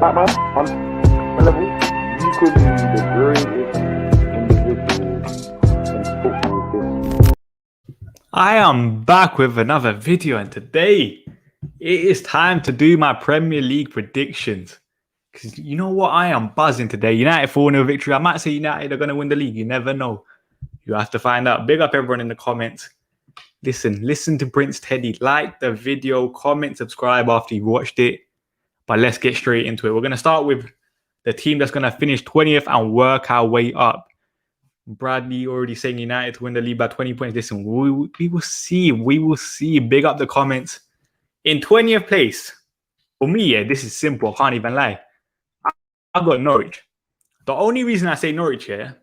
Batman, on my level, you could be the greatest individual in football. I am back with another video, and today it is time to do my Premier League predictions. Because you know what? I am buzzing today. United 4-0 victory. I might say United are going to win the league. You never know. You have to find out. Big up everyone in the comments. Listen to Prince Teddy. Like the video, comment, subscribe after you've watched it. But let's get straight into it. We're going to start with the team that's going to finish 20th and work our way up. Bradley already saying United to win the league by 20 points. Listen, we will see. We will see. Big up the comments. In 20th place, for me, yeah, this is simple. I can't even lie. I've got Norwich. The only reason I say Norwich here,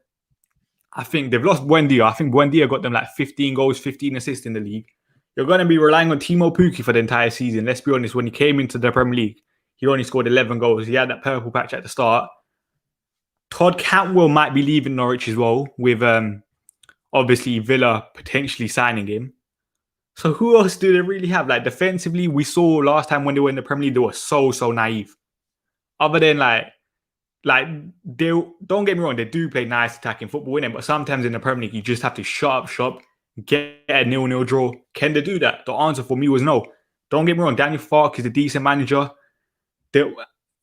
I think they've lost Buendia. I think Buendia got them like 15 goals, 15 assists in the league. You're going to be relying on Timo Pukki for the entire season. Let's be honest, when he came into the Premier League, he only scored 11 goals. He had that purple patch at the start. Todd Cantwell might be leaving Norwich as well, with obviously Villa potentially signing him. So who else do they really have? Like defensively, we saw last time when they were in the Premier League, they were so naive. Other than they don't get me wrong, they do play nice attacking football in it, but sometimes in the Premier League, you just have to shut up shop, get a 0-0 draw. Can they do that? The answer for me was no. Don't get me wrong, Daniel Farke is a decent manager.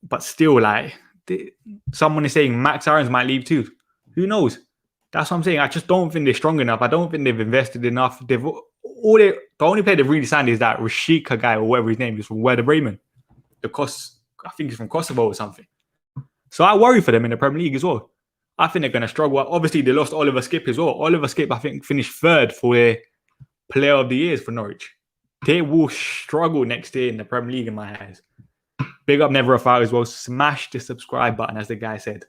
But still, someone is saying Max Aarons might leave too. Who knows? That's what I'm saying. I just don't think they're strong enough. I don't think they've invested enough. The only player they've really signed is that Rashika guy or whatever his name is from Werder Bremen. I think he's from Kosovo or something. So I worry for them in the Premier League as well. I think they're going to struggle. Obviously, they lost Oliver Skipp as well. Oliver Skipp, I think, finished third for their Player of the Years for Norwich. They will struggle next year in the Premier League in my eyes. Big up Never a Foul as well. Smash the subscribe button, as the guy said.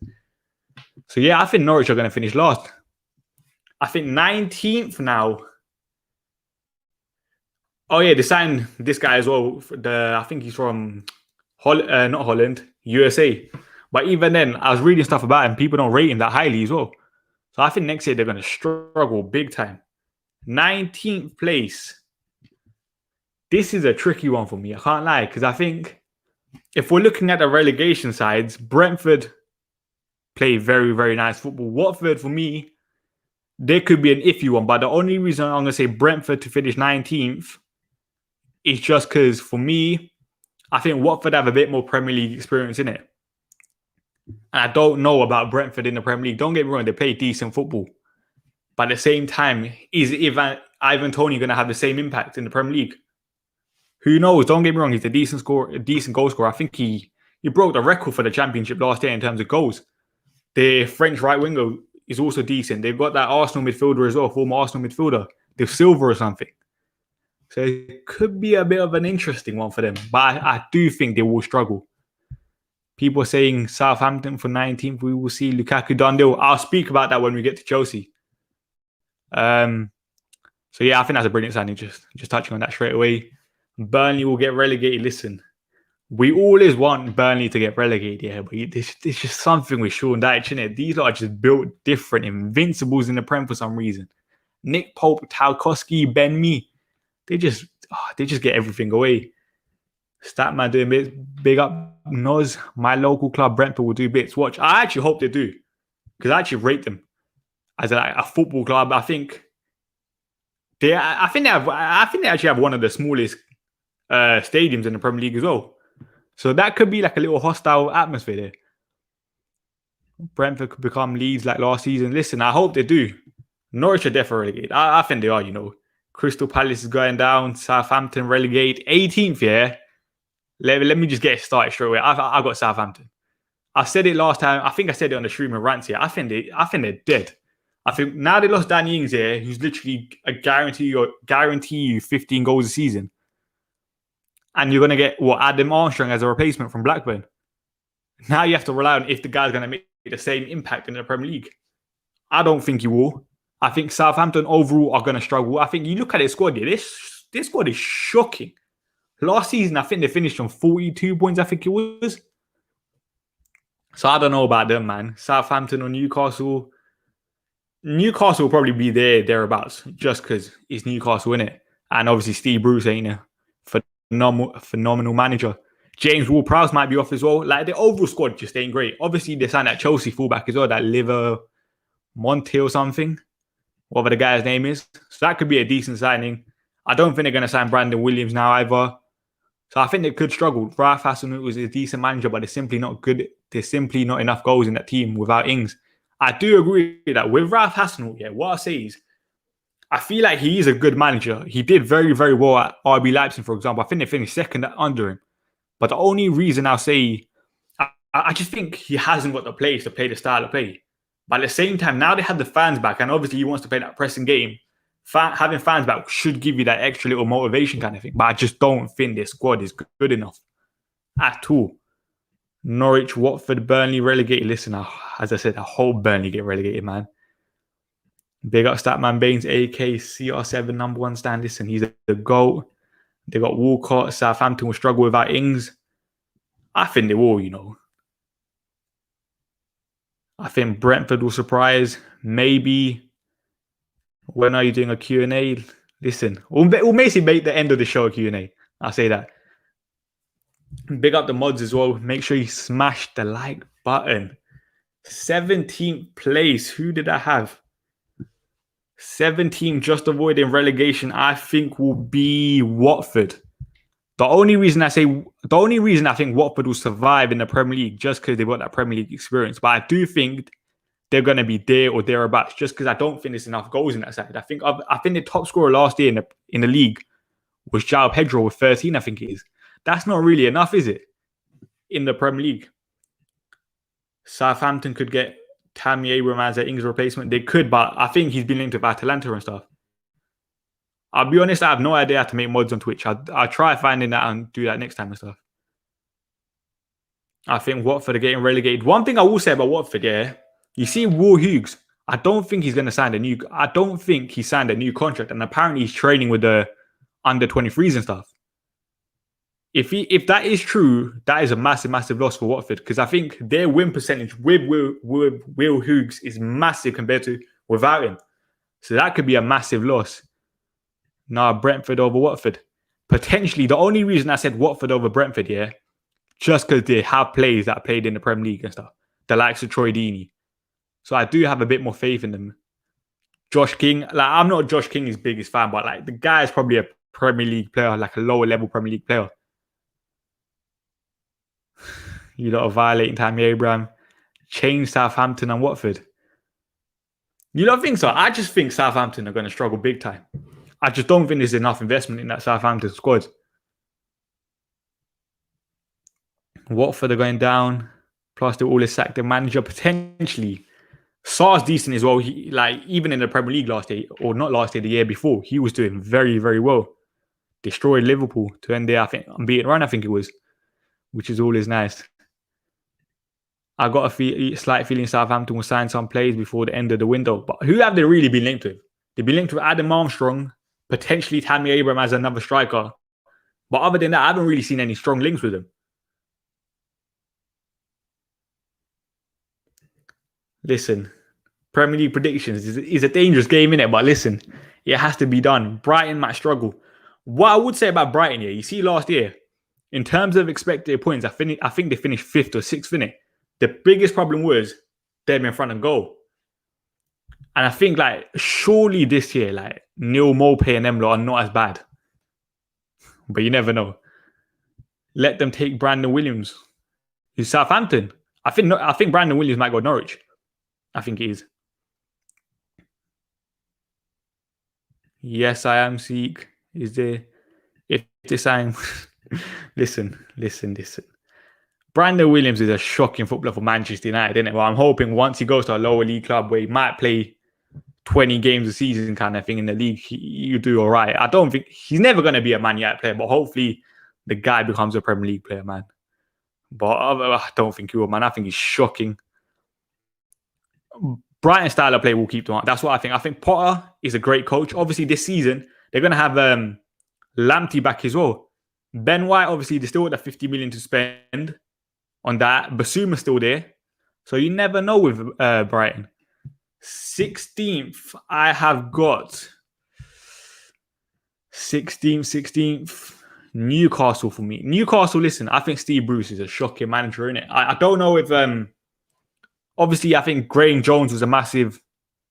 So yeah, I think Norwich are going to finish last. I think 19th now. Oh yeah, they signed this guy as well. I think he's from not Holland, USA. But even then, I was reading stuff about him. People don't rate him that highly as well. So I think next year they're going to struggle big time. 19th place. This is a tricky one for me. I can't lie, because I think if we're looking at the relegation sides, Brentford play very, very nice football. Watford, for me, they could be an iffy one. But the only reason I'm going to say Brentford to finish 19th is just because, for me, I think Watford have a bit more Premier League experience in it. And I don't know about Brentford in the Premier League. Don't get me wrong, they play decent football. But at the same time, is Ivan Toney going to have the same impact in the Premier League? Who knows? Don't get me wrong, he's a decent goal scorer. I think he broke the record for the Championship last year in terms of goals. The French right winger is also decent. They've got that Arsenal midfielder as well, former Arsenal midfielder, De Silva or something. So it could be a bit of an interesting one for them. But I do think they will struggle. People are saying Southampton for 19th. We will see Lukaku done deal. I'll speak about that when we get to Chelsea. So yeah, I think that's a brilliant signing. Just touching on that straight away. Burnley will get relegated. Listen, we always want Burnley to get relegated, yeah, but it's just something with Sean Dyche, isn't it? These are just built different, invincibles in the Prem for some reason. Nick Pope, Tarkowski, Ben Mee, they just get everything away. Statman doing bits. Big up Noz. My local club, Brentford, will do bits. Watch. I actually hope they do, because I actually rate them as a football club. I think they actually have one of the smallest stadiums in the Premier League as well. So that could be like a little hostile atmosphere there. Brentford could become Leeds like last season. Listen, I hope they do. Norwich are definitely relegated. I think they are, you know. Crystal Palace is going down. Southampton relegate. 18th, yeah. Let me just get it started straight away. I got Southampton. I said it last time. I think I said it on the stream and rants here. I think they're dead. I think now they lost Danny Ings here, who's literally a guarantee you 15 goals a season. And you're going to get, Adam Armstrong as a replacement from Blackburn. Now you have to rely on if the guy's going to make the same impact in the Premier League. I don't think he will. I think Southampton overall are going to struggle. I think you look at their squad here. This squad is shocking. Last season, I think they finished on 42 points, I think it was. So I don't know about them, man. Southampton or Newcastle. Newcastle will probably be thereabouts, just because it's Newcastle, innit? And obviously Steve Bruce ain't a phenomenal manager. James Ward-Prowse might be off as well. Like the overall squad just ain't great. Obviously, they signed that Chelsea fullback as well, that Liver Monte or something, whatever the guy's name is. So that could be a decent signing. I don't think they're going to sign Brandon Williams now either. So I think they could struggle. Ralph Hasenhuttl was a decent manager, but they're simply not good. There's simply not enough goals in that team without Ings. I do agree that with Ralph Hasenhuttl, yeah, what I say is, I feel like he is a good manager. He did very, very well at RB Leipzig, for example. I think they finished second under him. But the only reason I'll say, I just think he hasn't got the players to play the style of play. But at the same time, now they have the fans back, and obviously he wants to play that pressing game. Having fans back should give you that extra little motivation kind of thing. But I just don't think this squad is good enough at all. Norwich, Watford, Burnley relegated. Listen, as I said, I hope Burnley get relegated, man. Big up Statman Baines, AK, CR7, number one stand. Listen, he's the GOAT. They got Walcott. Southampton will struggle without Ings. I think they will, you know. I think Brentford will surprise. Maybe. When are you doing a Q&A? Listen, we'll basically make the end of the show a Q&A. I'll say that. Big up the mods as well. Make sure you smash the like button. 17th place. Who did I have? 17 just avoiding relegation, I think, will be Watford. The only reason I think Watford will survive in the Premier League just because they've got that Premier League experience. But I do think they're going to be there or thereabouts just because I don't think there's enough goals in that side. I think the top scorer last year in the league was João Pedro with 13, I think it is. That's not really enough, is it? In the Premier League. Southampton could get Tammy Abraham as an Ings replacement. They could, but I think he's been linked with Atalanta and stuff. I'll be honest, I have no idea how to make mods on Twitch. I'll try finding that and do that next time and stuff. I think Watford are getting relegated. One thing I will say about Watford, yeah, you see Will Hughes, I don't think he's going to sign I don't think he signed a new contract, and apparently he's training with the under 23s and stuff. If that is true, that is a massive, massive loss for Watford, because I think their win percentage with Will Hughes is massive compared to without him. So that could be a massive loss. Now, Brentford over Watford. Potentially, the only reason I said Watford over Brentford, yeah, just because they have players that played in the Premier League and stuff. The likes of Troy Deeney. So I do have a bit more faith in them. Josh King, like I'm not Josh King's biggest fan, but like the guy is probably a Premier League player, like a lower level Premier League player. You lot are violating Tammy Abraham. Change Southampton and Watford. You don't think so? I just think Southampton are going to struggle big time. I just don't think there's enough investment in that Southampton squad. Watford are going down. Plus, they all sacked their manager potentially. Sarr's decent as well. He, like, even in the Premier League last year, or not last year, the year before, he was doing very, very well. Destroyed Liverpool to end their, I think, unbeaten run, I think it was, which is always nice. I got a slight feeling Southampton will sign some players before the end of the window. But who have they really been linked with? They've been linked with Adam Armstrong, potentially Tammy Abraham as another striker. But other than that, I haven't really seen any strong links with them. Listen, Premier League predictions is a dangerous game, innit? But listen, it has to be done. Brighton might struggle. What I would say about Brighton, yeah, you see last year, in terms of expected points, I think they finished 5th or 6th, innit? The biggest problem was them in front of goal. And I think, like, surely this year, like, Neil Maupay and them lot are not as bad. But you never know. Let them take Brandon Williams. Who's Southampton. I think Brandon Williams might go to Norwich. I think he is. Yes, I am Seek. Is there... If this I'm... Listen. Brandon Williams is a shocking footballer for Manchester United, isn't it? Well, I'm hoping once he goes to a lower league club where he might play 20 games a season kind of thing in the league, you do all right. I don't think... He's never going to be a Man United player, but hopefully the guy becomes a Premier League player, man. But I don't think he will, man. I think he's shocking. Brighton style of play will keep them up. That's what I think. I think Potter is a great coach. Obviously, this season, they're going to have Lamptey back as well. Ben White, obviously, they still got the 50 million to spend on that. Basuma's still there. So you never know with Brighton. 16th, I have got 16th. Newcastle for me. Newcastle, listen, I think Steve Bruce is a shocking manager, innit? I don't know if obviously I think Graham Jones was a massive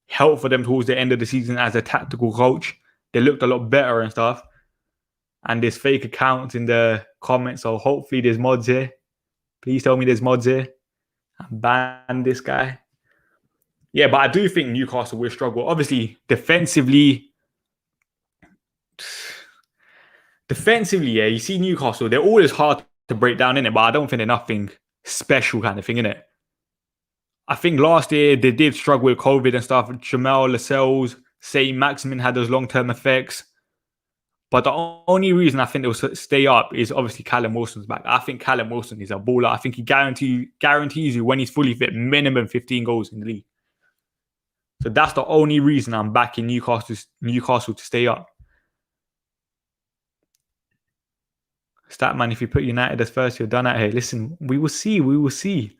help for them towards the end of the season as a tactical coach. They looked a lot better and stuff. And there's fake accounts in the comments, so hopefully there's mods here. Please tell me there's mods here. And ban this guy. Yeah, but I do think Newcastle will struggle. Obviously, defensively, yeah, you see Newcastle, they're always hard to break down, innit? But I don't think they're nothing special kind of thing, innit? I think last year they did struggle with COVID and stuff. Jamal Lascelles, Saint Maximin had those long-term effects. But the only reason I think they'll stay up is obviously Callum Wilson's back. I think Callum Wilson is a baller. I think he guarantees you when he's fully fit, minimum 15 goals in the league. So that's the only reason I'm backing Newcastle to stay up. Statman, if you put United as first, you're done out here. Listen, we will see. We will see.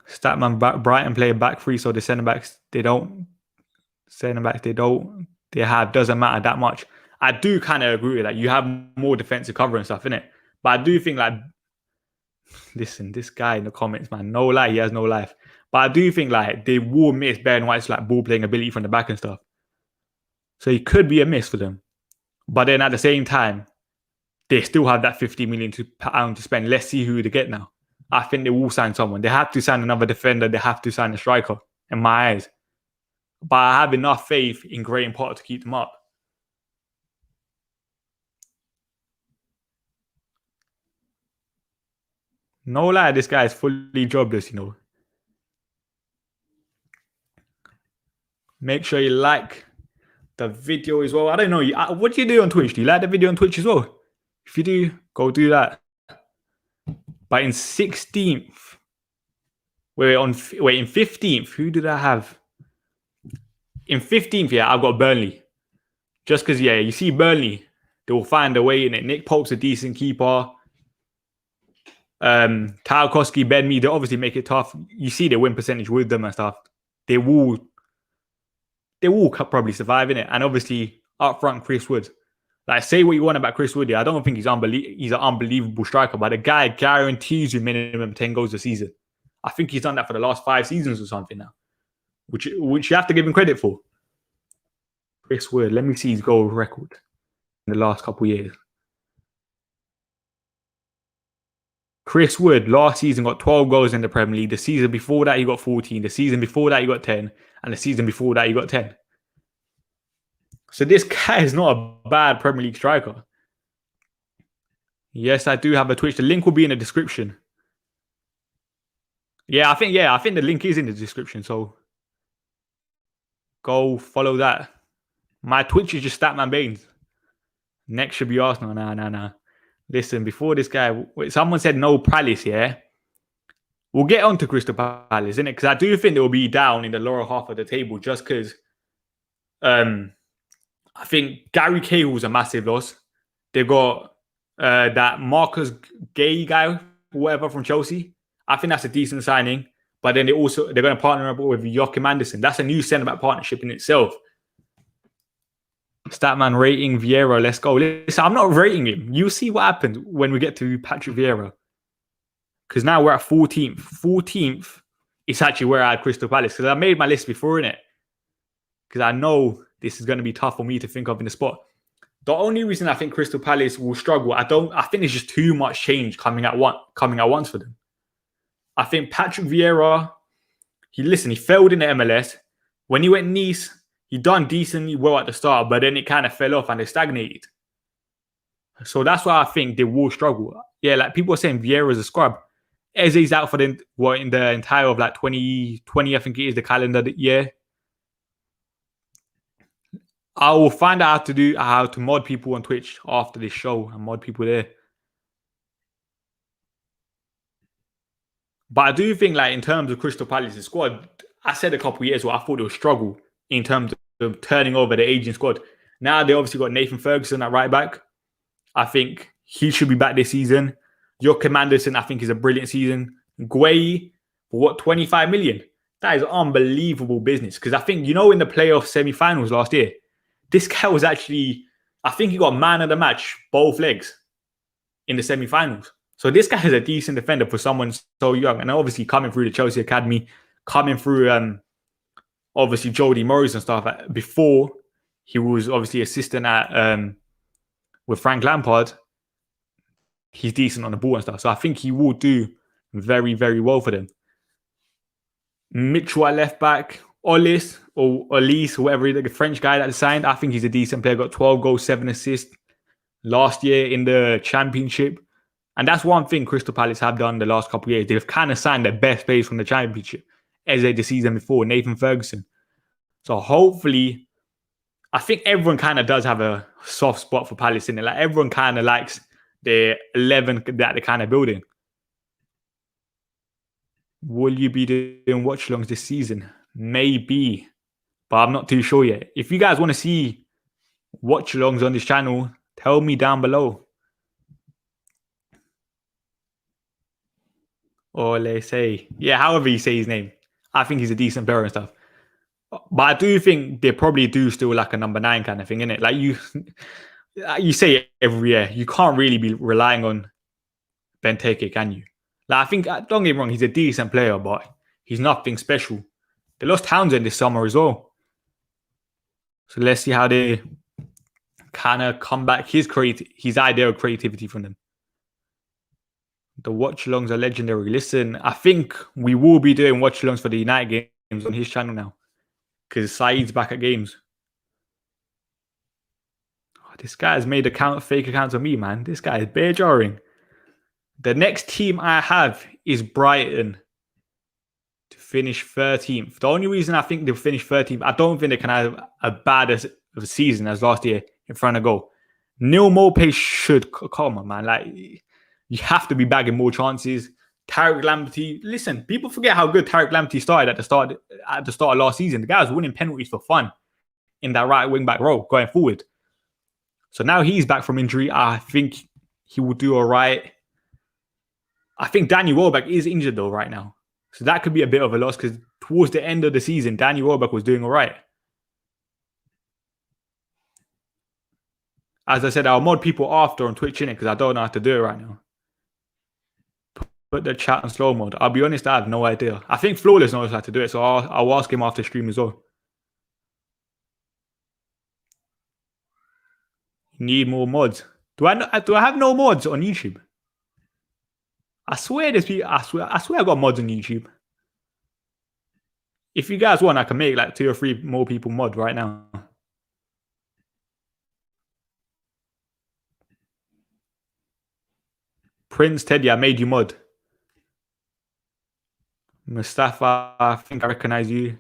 Statman, Brighton play a back three, so the centre backs doesn't matter that much. I do kind of agree with that. You have more defensive cover and stuff, innit? But I do think like, listen, this guy in the comments, man, no lie, he has no life. But I do think like they will miss Ben White's like ball playing ability from the back and stuff. So he could be a miss for them. But then at the same time, they still have that £50 million to spend. Let's see who they get now. I think they will sign someone. They have to sign another defender. They have to sign a striker, in my eyes. But I have enough faith in Graham Potter to keep them up. No lie, this guy is fully jobless, you know. Make sure you like the video as well. I don't know. What do you do on Twitch? Do you like the video on Twitch as well? If you do, go do that. But in 16th, in 15th, who did I have? In 15th, yeah, I've got Burnley. Just because, yeah, you see Burnley, they will find a way in it. Nick Pope's a decent keeper. Tarkowski, Ben Mee, they obviously make it tough. You see the win percentage with them and stuff. They will probably survive in it. And obviously, up front, Chris Wood. Like, say what you want about Chris Wood. Yeah, I don't think he's an unbelievable striker, but the guy guarantees you minimum 10 goals a season. I think he's done that for the last 5 seasons or something now, which you have to give him credit for. Chris Wood, let me see his goal record in the last couple of years. Chris Wood last season got 12 goals in the Premier League. The season before that, he got 14. The season before that, he got 10. And the season before that, he got 10. So this guy is not a bad Premier League striker. Yes, I do have a Twitch. The link will be in the description. I think the link is in the description. So go follow that. My Twitch is just Statman Baines. Next should be Arsenal. Nah. Listen, before this guy, someone said no Palace, yeah? We'll get on to Crystal Palace, innit? Because I do think they will be down in the lower half of the table just because I think Gary Cahill's a massive loss. They've got that Marcus Gay guy, whatever, from Chelsea. I think that's a decent signing. But then they're going to partner up with Joachim Andersen. That's a new centre-back partnership in itself. Statman rating Vieira. Let's go. Listen, I'm not rating him. You'll see what happens when we get to Patrick Vieira. Because now we're at 14th. 14th is actually where I had Crystal Palace. Because I made my list before, innit? Because I know this is going to be tough for me to think of in the spot. The only reason I think Crystal Palace will struggle, I think there's just too much change coming at once for them. I think Patrick Vieira, he failed in the MLS. When he went Nice, he done decently well at the start, but then it kind of fell off and they stagnated. So that's why I think they will struggle. Yeah, like people are saying Vieira's a scrub. Eze's out for in the entire of like 2020, I think it is the calendar year. I will find out how to mod people on Twitch after this show and mod people there. But I do think, like, in terms of Crystal Palace's squad, I said a couple of years ago, I thought they would struggle in terms of turning over the aging squad. Now they obviously got Nathan Ferguson at right back. I think he should be back this season. Joachim Andersen, I think, is a brilliant season. Gueye, for what, 25 million? That is unbelievable business. Because I think, in the playoff semi-finals last year, this guy was actually, I think he got man of the match, both legs, in the semi-finals. So this guy is a decent defender for someone so young. And obviously coming through the Chelsea Academy, coming through obviously Jody Morris and stuff. Before, he was obviously assistant at with Frank Lampard. He's decent on the ball and stuff. So I think he will do very, very well for them. Mitchell at left back, Olis or Olis, whatever, the French guy that signed, I think he's a decent player. Got 12 goals, 7 assists last year in the Championship. And that's one thing Crystal Palace have done the last couple of years. They've kind of signed their best players from the Championship, as they did the season before, Nathan Ferguson. So hopefully, I think everyone kind of does have a soft spot for Palace in it. Like everyone kind of likes the 11 that they're kind of building. Will you be doing watch-alongs this season? Maybe, but I'm not too sure yet. If you guys want to see watch-alongs on this channel, tell me down below. Or they say, yeah, however you say his name. I think he's a decent player and stuff. But I do think they probably do still like a number 9 kind of thing, innit? Like you say it every year. You can't really be relying on Benteke, can you? Like I think, don't get me wrong, he's a decent player, but he's nothing special. They lost Townsend this summer as well. So let's see how they kind of come back his idea of creativity from them. The watch-alongs are legendary. Listen, I think we will be doing watch-alongs for the United games on his channel now. Because Saeed's back at games. Oh, this guy has made fake accounts of me, man. This guy is bare jarring. The next team I have is Brighton to finish 13th. The only reason I think they'll finish 13th, I don't think they can have a bad of a season as last year in front of goal. Neil Maupay should come on, man. Like you have to be bagging more chances. Tariq Lamptey, listen, people forget how good Tariq Lamptey started at the start of last season. The guy was winning penalties for fun in that right wing back role going forward. So now he's back from injury. I think he will do all right. I think Danny Welbeck is injured though right now. So that could be a bit of a loss because towards the end of the season, Danny Welbeck was doing all right. As I said, I'll mod people after on Twitch, innit? Because I don't know how to do it right now. Put the chat on slow mode. I'll be honest, I have no idea. I think Flawless knows how to do it, so I'll ask him after stream as well. Need more mods. Do I have no mods on YouTube? I swear there's people. I swear I got mods on YouTube. If you guys want, I can make like 2 or 3 more people mod right now. Prince Teddy, I made you mod. Mustafa, I think I recognize you.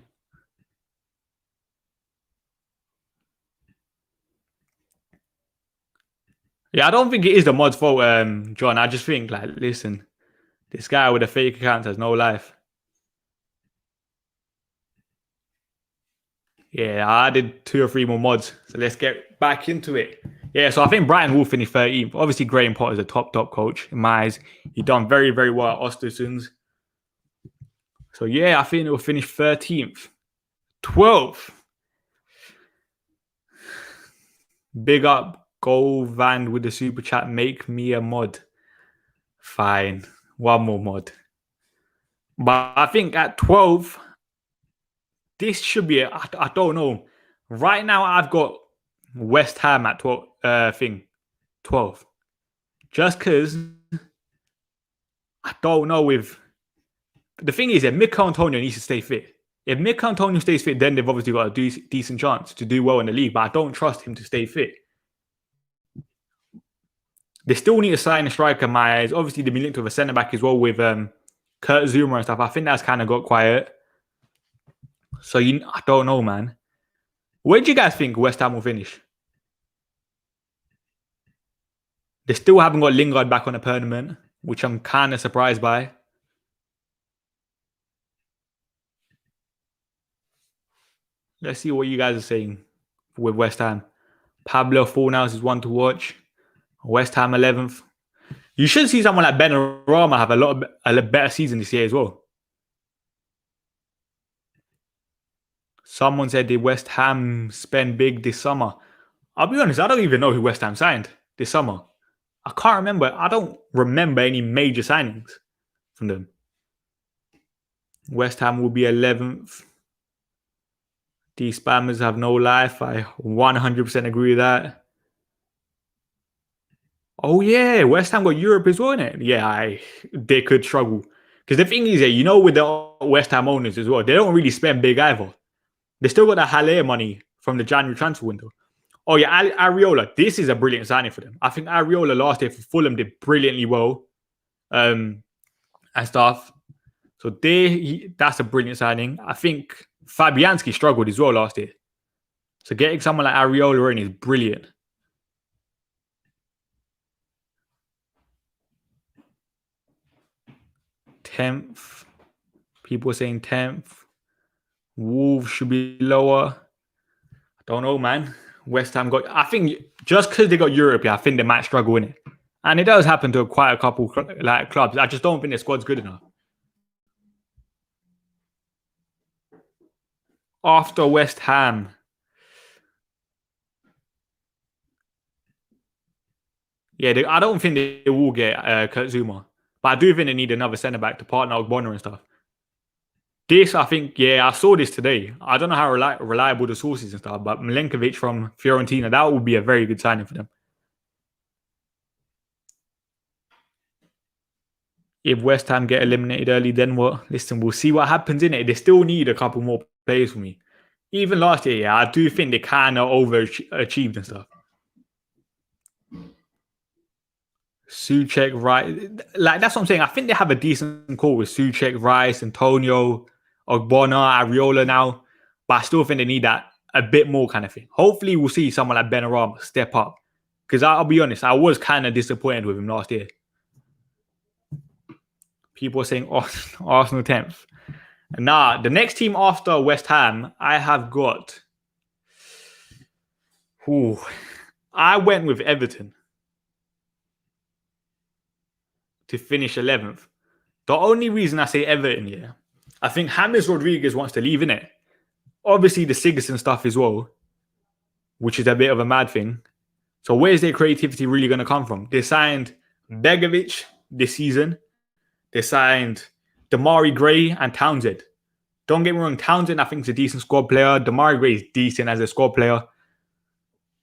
Yeah, I don't think it is the mod's fault, John. I just think, like, listen, this guy with a fake account has no life. Yeah, I did 2 or 3 more mods. So let's get back into it. Yeah, so I think Brighton will finish 13th. Obviously, Graham Potter's a top coach in my eyes. He done very, very well at Ostersund's. So yeah, I think it will finish 13th. 12th. Big up Govan with the super chat. Make me a mod. Fine. 1 more mod. But I think at 12, this should be I don't know. Right now, I've got West Ham at 12. Just because I don't know if... The thing is that Mikel Antonio needs to stay fit. If Mikel Antonio stays fit, then they've obviously got a decent chance to do well in the league. But I don't trust him to stay fit. They still need to sign a striker in my eyes. Obviously, they've been linked with a centre-back as well with Kurt Zuma and stuff. I think that's kind of got quiet. So I don't know, man. Where do you guys think West Ham will finish? They still haven't got Lingard back on a tournament, which I'm kind of surprised by. Let's see what you guys are saying with West Ham. Pablo Fornals is one to watch. West Ham 11th. You should see someone like Benrahma have a better season this year as well. Someone said did West Ham spend big this summer? I'll be honest, I don't even know who West Ham signed this summer. I can't remember. I don't remember any major signings from them. West Ham will be 11th. These spammers have no life. I 100% agree with that. Oh yeah, West Ham got Europe as well, innit? Yeah, they could struggle. Because the thing is, you know, with the West Ham owners as well, they don't really spend big either. They still got the Haller money from the January transfer window. Oh yeah, Areola. This is a brilliant signing for them. I think Areola last year for Fulham did brilliantly well, and stuff. So that's a brilliant signing. I think Fabianski struggled as well last year. So getting someone like Areola in is brilliant. 10th. People are saying 10th. Wolves should be lower. I don't know, man. West Ham got... I think just because they got Europe, I think they might struggle in it. And it does happen to quite a couple like clubs. I just don't think their squad's good enough. After West Ham... Yeah, I don't think they will get Kurt Zuma. But I do think they need another centre-back to partner Ogbonna and stuff. This, I think, I saw this today. I don't know how reliable the sources and stuff, but Milenkovic from Fiorentina, that would be a very good signing for them. If West Ham get eliminated early, then what? Listen, we'll see what happens in it. They still need a couple more players for me. Even last year, I do think they kind of overachieved and stuff. Souček, Rice, like that's what I'm saying. I think they have a decent call with Souček, Rice, Antonio, Ogbonna, Areola now, but I still think they need that a bit more kind of thing. Hopefully, we'll see someone like Benitez step up. Because I'll be honest, I was kind of disappointed with him last year. People are saying Arsenal 10th. Nah, the next team after West Ham, I have got... I went with Everton to finish 11th. The only reason I say Everton, I think James Rodriguez wants to leave, innit? Obviously, the Sigurdsson stuff as well, which is a bit of a mad thing. So where's their creativity really going to come from? They signed Begovic this season. They signed Damari Gray and Townsend. Don't get me wrong, Townsend I think is a decent squad player. Damari Gray is decent as a squad player.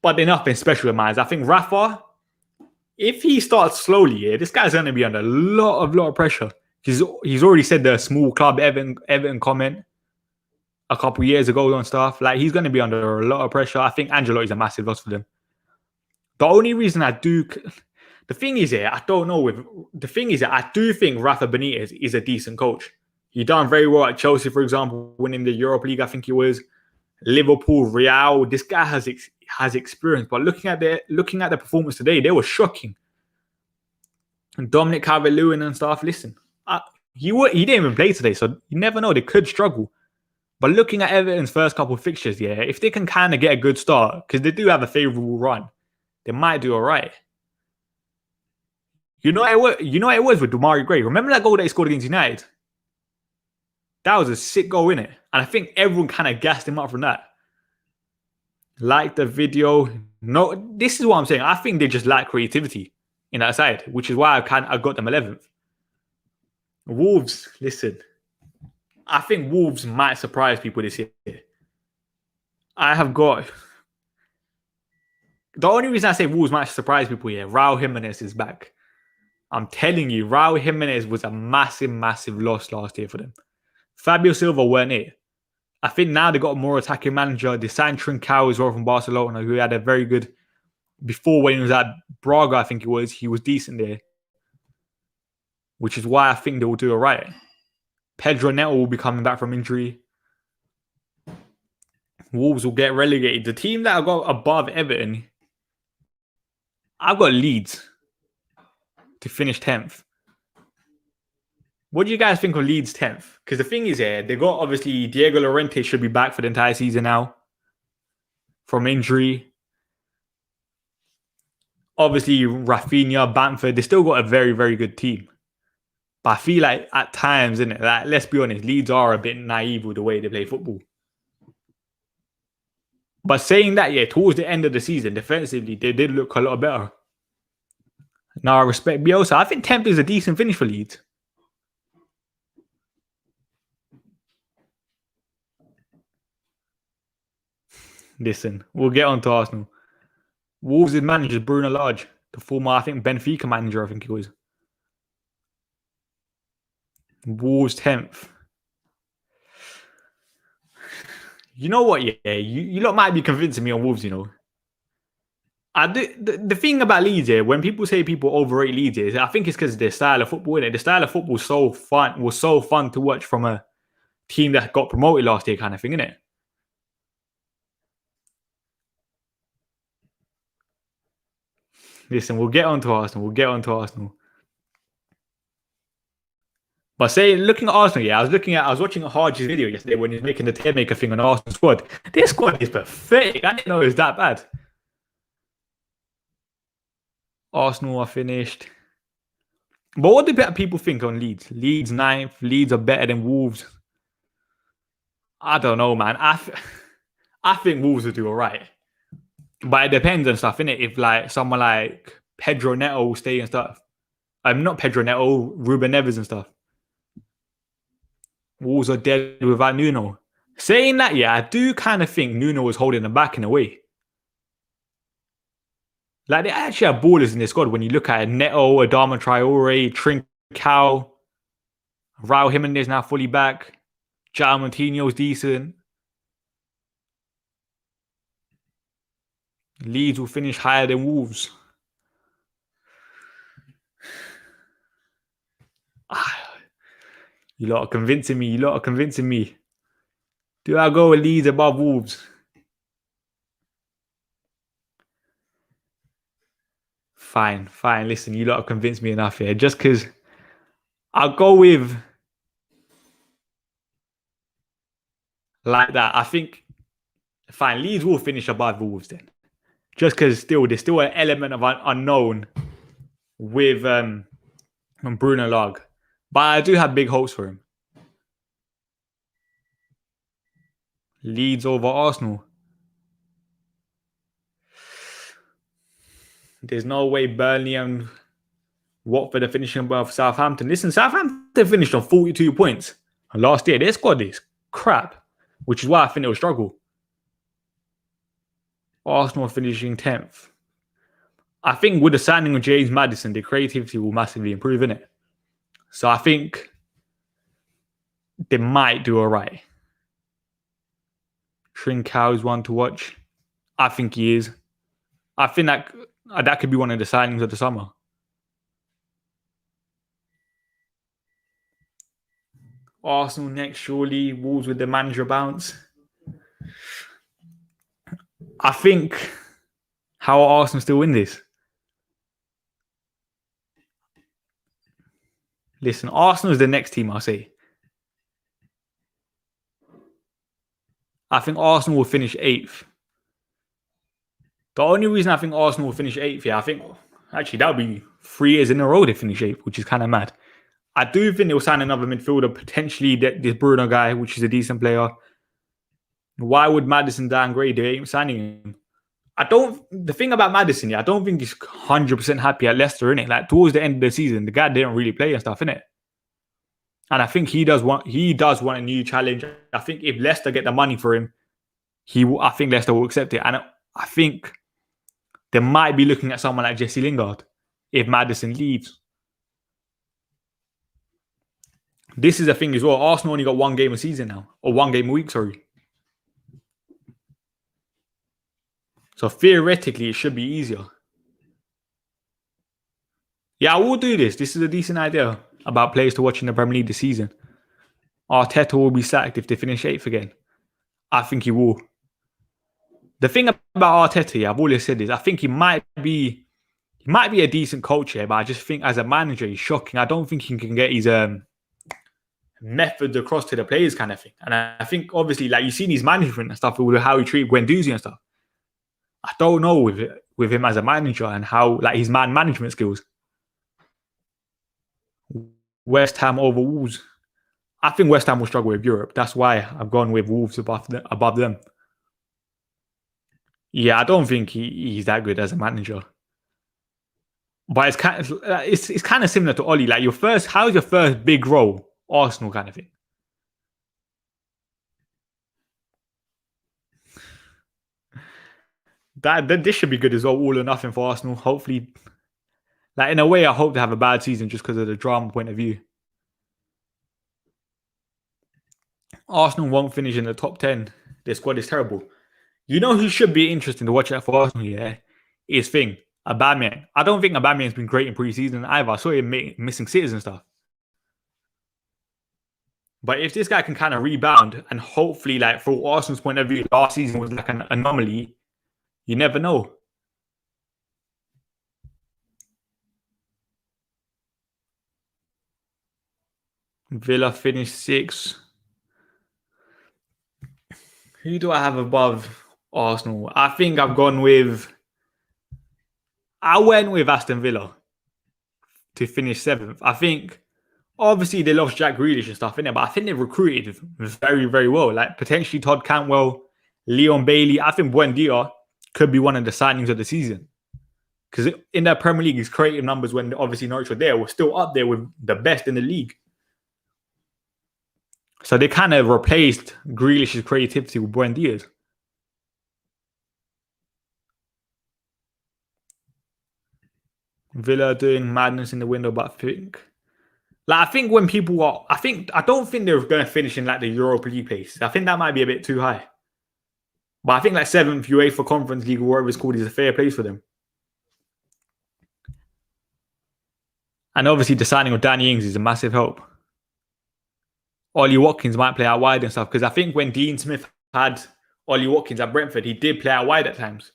But they're nothing special in mine. I think Rafa, if he starts slowly, this guy's going to be under a lot of pressure. He's already said the small club Everton comment a couple years ago and stuff. Like, he's going to be under a lot of pressure. I think Angelo is a massive loss for them. The only reason I do... The thing is, I don't know. I do think Rafa Benitez is a decent coach. He done very well at Chelsea, for example, winning the Europa League, I think he was. Liverpool, Real. This guy has experience. But looking at the performance today, they were shocking. And Dominic Calvert-Lewin and stuff, listen, he didn't even play today, so you never know. They could struggle. But looking at Everton's first couple of fixtures, if they can kind of get a good start, because they do have a favourable run, they might do all right. You know what it was with Damari Gray? Remember that goal that he scored against United? That was a sick goal, innit? And I think everyone kind of gassed him up from that. Like the video. No, this is what I'm saying. I think they just lack creativity in that side, which is why I got them 11th. Wolves, listen. I think Wolves might surprise people this year. I have got... The only reason I say Wolves might surprise people here, Raul Jimenez is back. I'm telling you, Raul Jimenez was a massive loss last year for them. Fabio Silva weren't it. I think now they got a more attacking manager. They signed Trincao as well from Barcelona, who had a very good... Before, when he was at Braga, I think he was decent there. Which is why I think they will do all right. Pedro Neto will be coming back from injury. Wolves will get relegated. The team that I got above Everton, I've got Leeds to finish 10th. What do you guys think of Leeds 10th? Because the thing is, they got, obviously, Diego Llorente should be back for the entire season now from injury. Obviously, Rafinha, Bamford, they still got a very good team. But I feel like at times, innit, like, let's be honest, Leeds are a bit naive with the way they play football. But saying that, yeah, towards the end of the season, defensively, they did look a lot better. Now, I respect Bielsa. I think 10th is a decent finish for Leeds. Listen, we'll get on to Arsenal. Wolves' manager is Bruno Lage, the former, I think, Benfica manager, I think he was. Wolves 10th. You know what? Yeah, you lot might be convincing me on Wolves. You know, I do. The thing about Leeds, when people say people overrate Leeds, I think it's because their style of football. The style of football was so fun to watch from a team that got promoted last year, kind of thing, innit? Listen, we'll get on to Arsenal. But looking at Arsenal, I was watching a Hardy's video yesterday when he was making the Tailmaker thing on the Arsenal squad. Their squad is pathetic. I didn't know it was that bad. Arsenal are finished. But what do people think on Leeds? Leeds 9th. Leeds are better than Wolves. I don't know, man. I think Wolves will do all right. But it depends on stuff, innit? If like someone like Pedro Neto will stay and stuff. I'm not Pedro Neto, Ruben Neves and stuff. Wolves are dead without Nuno. Saying that, I do kind of think Nuno was holding them back in a way. Like, they actually have ballers in their squad when you look at it. Neto, Adama Traore, Trincao, Raul Jimenez now fully back. Jao Moutinho's decent. Leeds will finish higher than Wolves. You lot are convincing me. Do I go with Leeds above Wolves? Fine. Listen, you lot have convinced me enough here. Just because I'll go with like that. I think, fine, Leeds will finish above Wolves then. Just because there's still an element of unknown with Bruno Lage. But I do have big hopes for him. Leeds over Arsenal. There's no way Burnley and Watford are finishing above Southampton. Listen, Southampton finished on 42 points. And last year, their squad is crap, which is why I think they'll struggle. Arsenal finishing 10th. I think with the signing of James Maddison, the creativity will massively improve, innit? So I think they might do all right. Trincao is one to watch. I think he is. I think that could be one of the signings of the summer. Arsenal next, surely. Wolves with the manager bounce. I think, how are Arsenal still win this? Listen, Arsenal is the next team, I'll say. I think Arsenal will finish 8th. The only reason I think Arsenal will finish 8th, I think, actually, that would be 3 years in a row they finish 8th, which is kind of mad. I do think they'll sign another midfielder, potentially this Bruno guy, which is a decent player. Why would Maddison downgrade? They ain't signing him. The thing about Maddison, I don't think he's 100% happy at Leicester, innit? Like, towards the end of the season, the guy didn't really play and stuff, innit? And I think he does want a new challenge. I think if Leicester get the money for him, I think Leicester will accept it. And I think they might be looking at someone like Jesse Lingard if Maddison leaves. This is the thing as well. Arsenal only got 1 game a season now, or 1 game a week, sorry. So theoretically, it should be easier. I will do this. This is a decent idea about players to watch in the Premier League this season. Arteta will be sacked if they finish 8th again. I think he will. The thing about Arteta, I've always said this. I think he might be a decent coach here, but I just think as a manager, he's shocking. I don't think he can get his methods across to the players, kind of thing. And I think obviously, like you've seen his management and stuff, with how he treated Guendouzi and stuff. I don't know with him as a manager and how like his man management skills. West Ham over Wolves. I think West Ham will struggle with Europe. That's why I've gone with Wolves above them. Yeah, I don't think he's that good as a manager. But it's kind of similar to Ollie. Like how's your first big role? Arsenal kind of thing. That this should be good as well. All or nothing for Arsenal. Hopefully, like in a way, I hope to have a bad season just because of the drama point of view. Arsenal won't finish in the top 10. Their squad is terrible. You know who should be interesting to watch out for Arsenal, yeah? Is Aubameyang. I don't think Aubameyang's been great in pre-season either. I saw him missing sitters and stuff. But if this guy can kind of rebound and hopefully, like, from Arsenal's point of view, last season was like an anomaly, you never know. Villa finished 6th. Who do I have above Arsenal? I think I went with Aston Villa to finish 7th. I think obviously they lost Jack Grealish and stuff in it, but I think they've recruited very, very well. Like potentially Todd Cantwell, Leon Bailey. I think Buendia could be one of the signings of the season. Because in that Premier League, his creative numbers when obviously Norwich were there were still up there with the best in the league. So they kind of replaced Grealish's creativity with Buendia's. Villa doing madness in the window, but I think when people are, I don't think they're going to finish in like the Europa League place. I think that might be a bit too high. But I think like 7th UEFA Conference League or whatever it's called is a fair place for them. And obviously the signing of Danny Ings is a massive help. Ollie Watkins might play out wide and stuff because I think when Dean Smith had Ollie Watkins at Brentford, he did play out wide at times.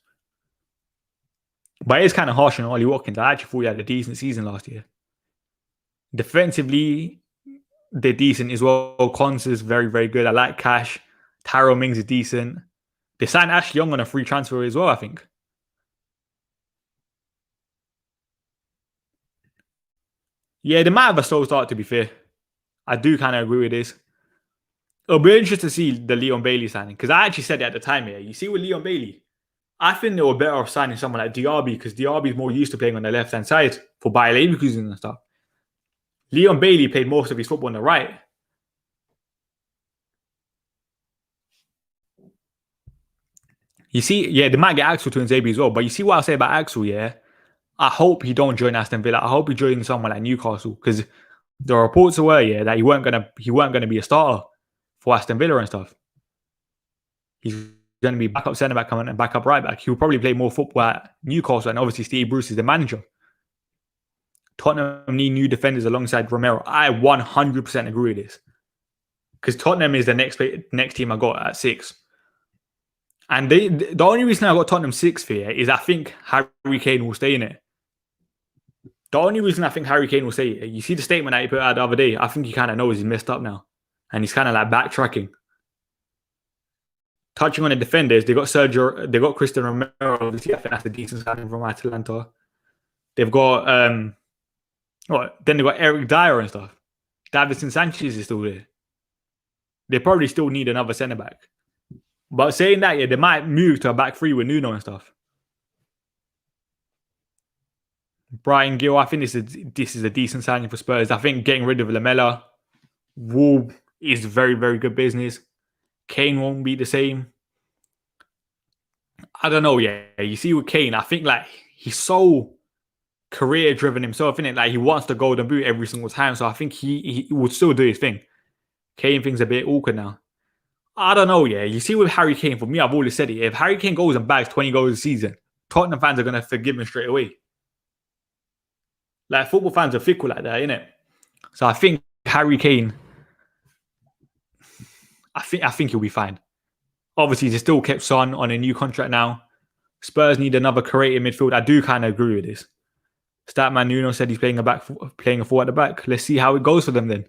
But it's kind of harsh on Ollie Watkins. I actually thought he had a decent season last year. Defensively, they're decent as well. Cons is very, very good. I like Cash. Tyrone Mings is decent. They signed Ashley Young on a free transfer as well, I think. Yeah, they might have a slow start, to be fair. I do kind of agree with this. It'll be interesting to see the Leon Bailey signing because I actually said it at the time here. You see with Leon Bailey, I think they were better off signing someone like Diaby because Diaby is more used to playing on the left-hand side for Bayer Leverkusen and stuff. Leon Bailey played most of his football on the right. You see, yeah, they might get Axel to Nzabi as well. But you see what I say about Axel, yeah? I hope he don't join Aston Villa. I hope he joins someone like Newcastle because the reports were, yeah, that he weren't gonna be a starter for Aston Villa and stuff. He's going to be backup centre back and backup right back. He'll probably play more football at Newcastle, and obviously Steve Bruce is the manager. Tottenham need new defenders alongside Romero. I 100% agree with this because Tottenham is the next team I got at 6. And the only reason I got Tottenham 6th here is I think Harry Kane will stay in it. The only reason I think Harry Kane will stay, you see the statement that he put out the other day, I think he kind of knows he's messed up now. And he's kind of like backtracking. Touching on the defenders, they got Christian Romero. I think that's a decent signing from Atalanta. They've got then they got Eric Dyer and stuff. Davinson Sanchez is still there. They probably still need another centre back. But saying that, yeah, they might move to a back 3 with Nuno and stuff. Brian Gill, I think this is a decent signing for Spurs. I think getting rid of Lamela is very, very good business. Kane won't be the same. I don't know, yeah. You see with Kane, I think like he's so career driven himself, innit? Like he wants the golden boot every single time. So I think he would still do his thing. Kane thing's a bit awkward now. I don't know, yeah. You see with Harry Kane, for me, I've always said it. If Harry Kane goes and bags 20 goals a season, Tottenham fans are going to forgive him straight away. Like football fans are fickle like that, innit? So I think Harry Kane, I think he'll be fine. Obviously, they still kept Son on a new contract now. Spurs need another creative midfield. I do kind of agree with this. Statman Nuno said he's playing a 4 at the back. Let's see how it goes for them then.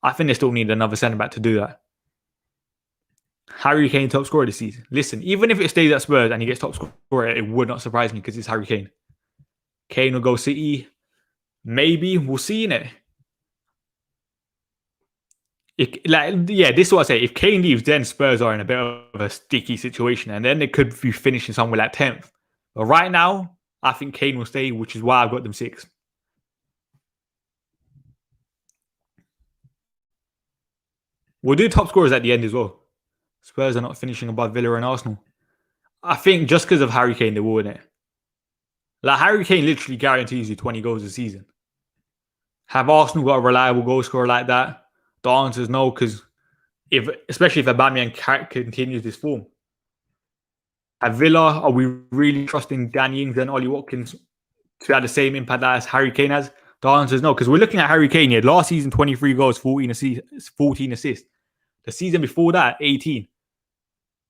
I think they still need another centre back to do that. Harry Kane top scorer this season. Listen, even if it stays at Spurs and he gets top scorer, it would not surprise me because it's Harry Kane. Kane will go City. Maybe we'll see in it. This is what I say. If Kane leaves, then Spurs are in a bit of a sticky situation, and then they could be finishing somewhere like 10th. But right now, I think Kane will stay, which is why I've got them 6th. We'll do top scorers at the end as well. Spurs are not finishing above Villa and Arsenal. I think just because of Harry Kane, they will win it. Like, Harry Kane literally guarantees you 20 goals a season. Have Arsenal got a reliable goal scorer like that? The answer is no, because especially if Aubameyang continues this form. At Villa, are we really trusting Danny Ings and Ollie Watkins to have the same impact as Harry Kane has? The answer is no, because we're looking at Harry Kane here. Last season, 23 goals, 14 assists. The season before that, 18.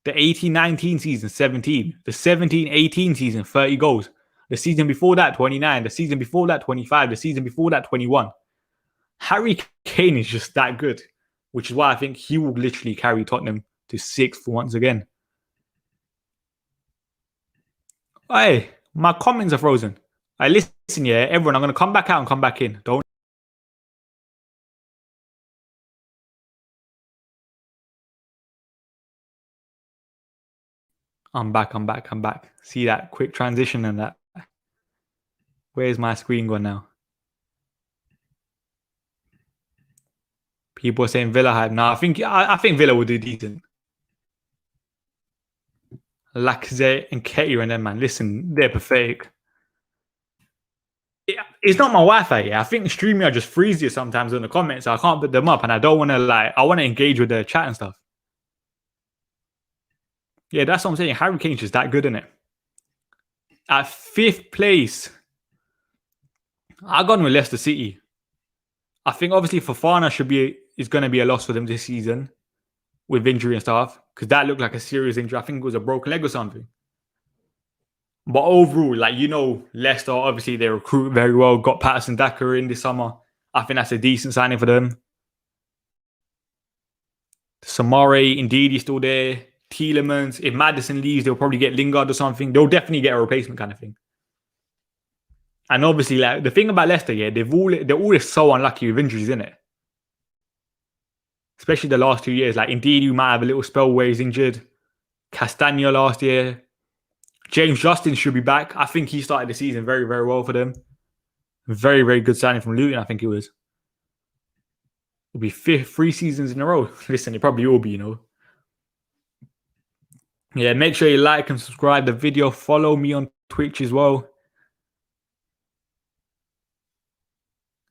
The 18-19 season, 17. The 17-18 season, 30 goals. The season before that, 29. The season before that, 25. The season before that, 21. Harry Kane is just that good, which is why I think he will literally carry Tottenham to 6th once again. Hey, my comments are frozen. Listen, yeah, everyone, I'm going to come back out and come back in. Don't. I'm back. See that quick transition and that. Where's my screen gone now? People are saying Villa hype. No, I think Villa will do decent. Lacazette and Ketia and them, man. Listen, they're pathetic. It's not my Wi-Fi. Yeah, I think StreamYard just freezes you sometimes in the comments. So I can't put them up, and I don't want to I want to engage with the chat and stuff. Yeah, that's what I'm saying. Harry Kane's just that good, isn't it? At 5th place, I got him with Leicester City. I think obviously Fofana is going to be a loss for them this season with injury and stuff, because that looked like a serious injury. I think it was a broken leg or something. But overall, Leicester, obviously they recruit very well. Got Patterson Daka in this summer. I think that's a decent signing for them. Samare, indeed, he's still there. Tielemans, if Maddison leaves, they'll probably get Lingard or something. They'll definitely get a replacement kind of thing. And obviously, the thing about Leicester, yeah, they're all so unlucky with injuries, isn't it? Especially the last 2 years. Indeed, you might have a little spell where he's injured. Castagna last year. James Justin should be back. I think he started the season very, very well for them. Very, very good signing from Luton, I think it was. It'll be 3 seasons in a row. Listen, it probably will be, Yeah, make sure you like and subscribe the video. Follow me on Twitch as well.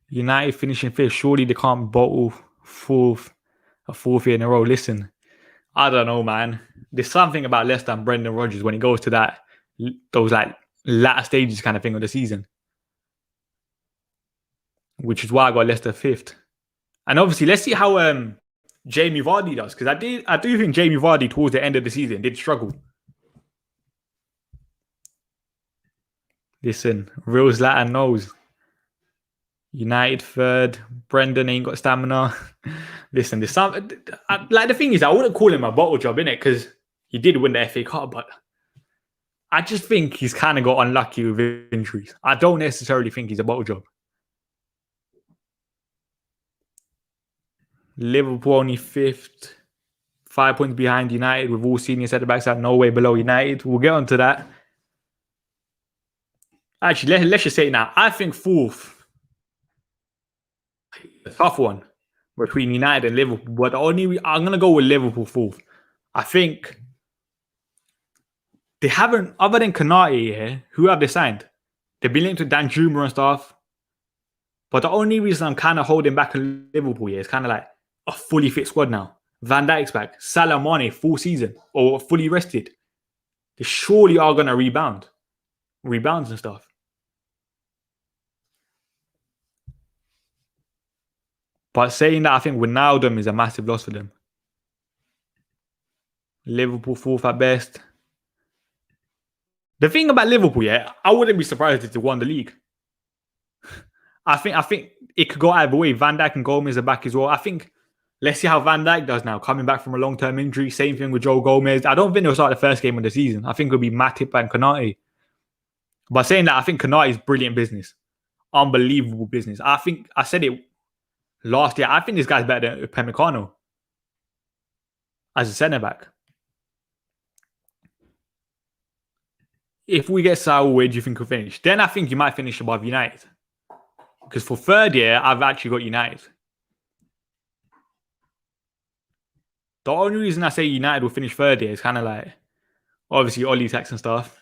United finishing 5th. Surely they can't bottle a 4th year in a row. Listen, I don't know, man. There's something about Leicester and Brendan Rodgers when it goes to those latter stages kind of thing of the season, which is why I got Leicester 5th. And obviously, let's see how Jamie Vardy does, because I do think Jamie Vardy towards the end of the season did struggle. Listen, real Zlatan knows. United 3rd. Brendan ain't got stamina. Listen, there's some the thing is, I wouldn't call him a bottle job, innit? Because he did win the FA Cup, but I just think he's kind of got unlucky with injuries. I don't necessarily think he's a bottle job. Liverpool only 5th, 5 points behind United with all senior centre backs at no way below United. We'll get onto that. Actually, let's just say it now. I think 4th. A tough one between United and Liverpool, but I'm going to go with Liverpool 4th. I think they haven't, other than Konate here, who have they signed? They've been linked to Dan Juma and stuff. But the only reason I'm kind of holding back on Liverpool here is kind of like a fully fit squad now. Van Dijk's back. Salah Mane, full season or fully rested. They surely are going to rebound. Rebounds and stuff. But saying that, I think Wijnaldum is a massive loss for them. Liverpool 4th at best. The thing about Liverpool, yeah, I wouldn't be surprised if they won the league. I think it could go either way. Van Dijk and Gomez are back as well. I think let's see how Van Dijk does now, coming back from a long-term injury. Same thing with Joe Gomez. I don't think they'll start the first game of the season. I think it'll be Matip and Konate. But saying that, I think Konate is brilliant business. Unbelievable business. I think I said it last year. I think this guy's better than Upamecano as a centre back. If we get Saul, where do you think he'll finish? Then I think he might finish above United. Because for third year, I've actually got United. The only reason I say United will finish third year is kind of like, obviously, Oli tax and stuff.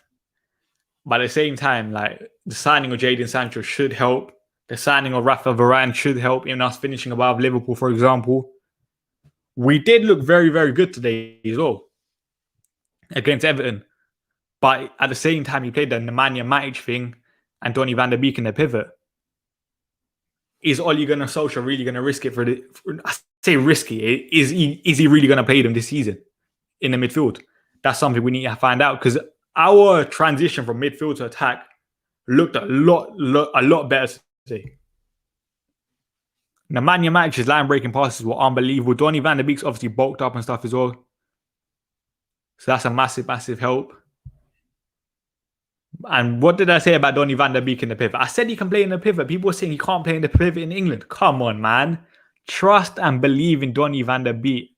But at the same time, like, the signing of Jadon Sancho should help. The signing of Rafa Varane should help in us finishing above Liverpool, for example. We did look very, very good today as well against Everton. But at the same time, he played the Nemanja Matic thing and Donny van der Beek in the pivot. Is Ole Gunnar Solskjaer really going to risk it I say risky. Is he really going to play them this season in the midfield? That's something we need to find out, because our transition from midfield to attack looked a lot better today. Nemanja Matic's line-breaking passes were unbelievable. Donny van der Beek's obviously bulked up and stuff as well. So that's a massive, massive help. And what did I say about Donny van der Beek in the pivot? I said he can play in the pivot. People were saying he can't play in the pivot in England. Come on, man. Trust and believe in Donny van der Beek.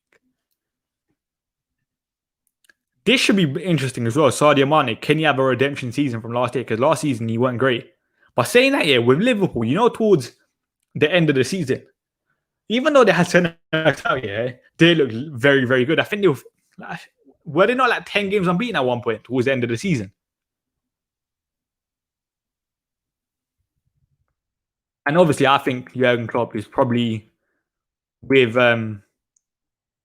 This should be interesting as well. Sadio Mane, can he have a redemption season from last year? Because last season he wasn't great. But saying that, yeah, with Liverpool, towards the end of the season, even though they had centre backs out here, they looked very, very good. I think were they not like 10 games unbeaten at one point towards the end of the season? And obviously, I think Jurgen Klopp is probably, with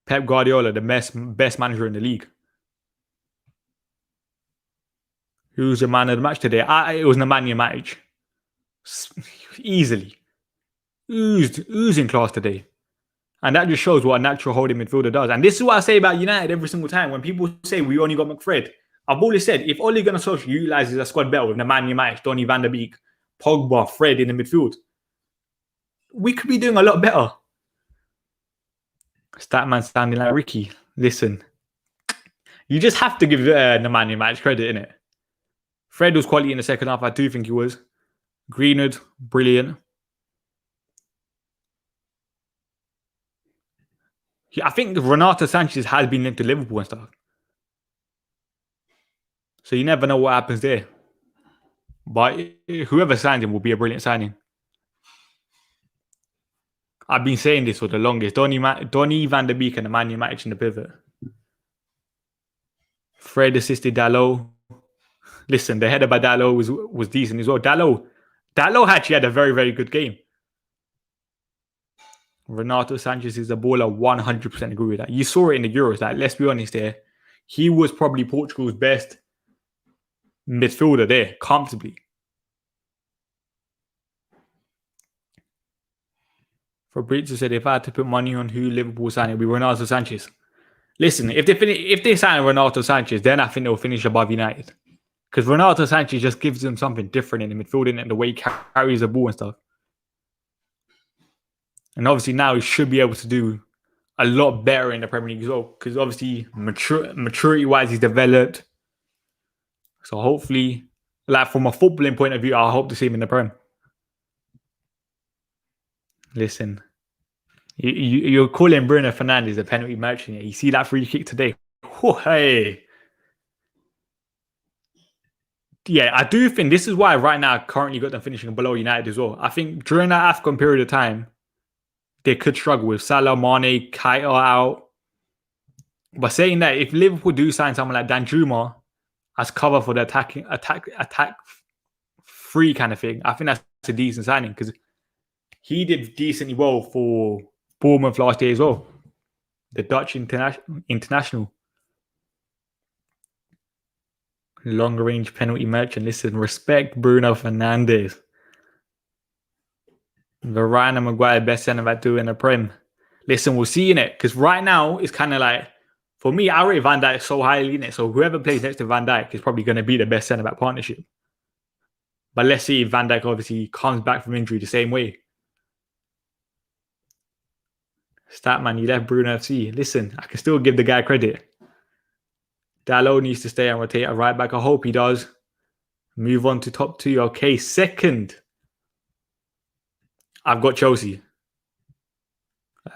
Pep Guardiola, the best manager in the league. Who's the man of the match today? It was Nemanja Matic. Easily. Oozing class today. And that just shows what a natural holding midfielder does. And this is what I say about United every single time. When people say we only got McFred, I've always said, if Ole Gunnar Solskjaer utilises a squad better with Nemanja Matic, Donny van der Beek, Pogba, Fred in the midfield, we could be doing a lot better. Statman sounding like Ricky. Listen, you just have to give Nemanja Matic credit, innit? Fred was quality in the second half. I do think he was. Greenwood, brilliant. I think Renato Sanchez has been linked to Liverpool and stuff. So you never know what happens there. But whoever signs him will be a brilliant signing. I've been saying this for the longest. Donny van der Beek and Nemanja Matic in the pivot. Fred assisted Dalot. Listen, the header by Dalot was decent as well. Dalot actually had a very, very good game. Renato Sanchez is a baller. 100% agree with that. You saw it in the Euros. Like, let's be honest here. He was probably Portugal's best midfielder there, comfortably. Fabrizio said, if I had to put money on who Liverpool sign, it would be Renato Sanchez. Listen, if they sign Renato Sanchez, then I think they'll finish above United. Because Renato Sanchez just gives them something different in the midfield and the way he carries the ball and stuff. And obviously now he should be able to do a lot better in the Premier League as well. Because obviously maturity-wise, he's developed. So hopefully, like from a footballing point of view, I hope to see him in the Prem. Listen, you're calling Bruno Fernandes a penalty merchant. You see that free kick today? Oh, hey. Yeah, I do think this is why right now I currently got them finishing below United as well. I think during that AFCON period of time, they could struggle with Salah, Mane, Keita out. But saying that, if Liverpool do sign someone like Danjuma as cover for the attack free kind of thing, I think that's a decent signing, because he did decently well for Bournemouth last year as well. The Dutch international. Long range penalty merchant. Listen, respect Bruno Fernandes. Varane and Maguire, best centre back duo in the Prem. Listen, we'll see in it, because right now it's kind of like, for me, I rate Van Dijk so highly in it. So whoever plays next to Van Dijk is probably going to be the best centre back partnership. But let's see if Van Dijk obviously comes back from injury the same way. Statman, you left Bruno FC. Listen, I can still give the guy credit. Dalot needs to stay and rotate a right back. I hope he does. Move on to top two. Okay, second. I've got Chelsea.